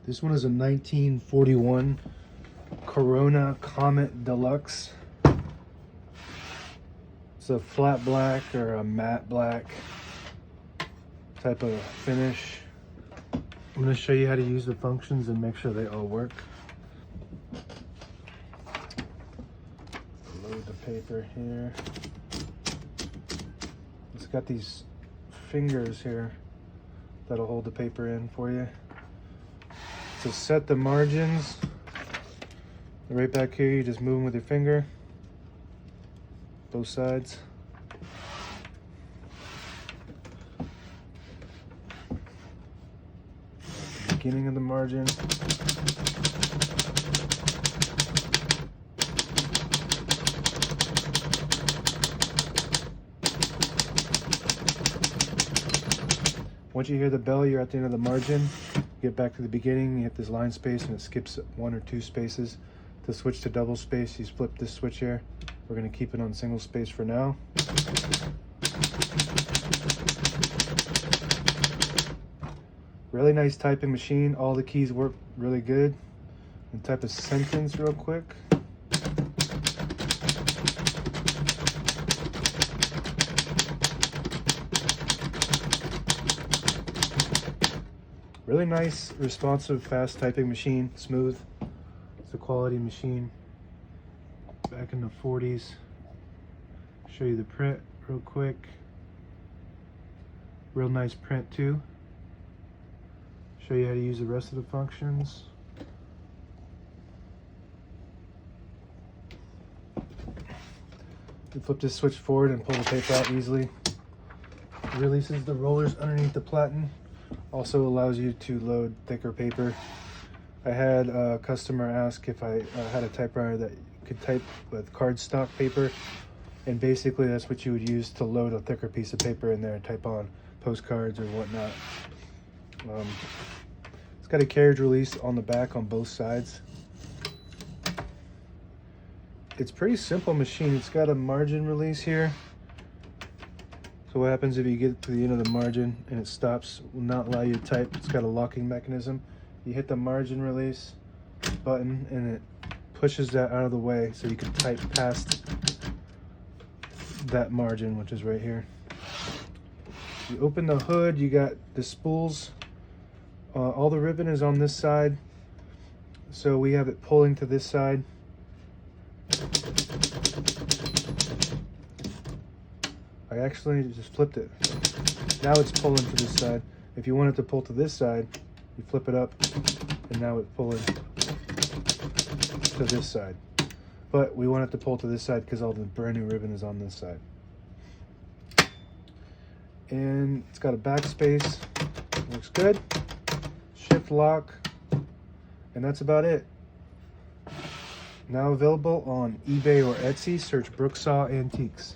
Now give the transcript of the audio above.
This one is a 1941 Corona Comet De Luxe. It's a flat black or a matte black type of finish. I'm going to show you how to use the functions and make sure they all work. Load the paper here. It's got these fingers here that'll hold the paper in for you. To set the margins, right back here, you just move them with your finger, both sides. Beginning of the margin. Once you hear the bell, you're at the end of the margin. Get back to the beginning, you hit this line space and it skips 1 or 2 spaces. To switch to double space, you flip this switch here. We're going to keep it on single space for now. Really nice typing machine. All the keys work really good. And type a sentence real quick. Really nice, responsive, fast typing machine, smooth. It's a quality machine. Back in the 40s. Show you the print real quick. Real nice print too. Show you how to use the rest of the functions. You flip this switch forward and pull the paper out easily. It releases the rollers underneath the platen. Also allows you to load thicker paper. I had a customer ask if I had a typewriter that could type with cardstock paper, and basically that's what you would use to load a thicker piece of paper in there and type on postcards or whatnot. It's got a carriage release on the back on both sides. It's a pretty simple machine. It's got a margin release here. So what happens if you get to the end of the margin and it stops, will not allow you to type. It's got a locking mechanism. You hit the margin release button and it pushes that out of the way so you can type past that margin, which is right here. You open the hood, you got the spools. All the ribbon is on this side. So we have it pulling to this side. I actually just flipped it. Now it's pulling to this side. If you want it to pull to this side, you flip it up, and now it's pulling to this side. But we want it to pull to this side because all the brand new ribbon is on this side. And it's got a backspace. Looks good. Shift lock. And that's about it. Now available on eBay or Etsy. Search Brooksaw Antiques.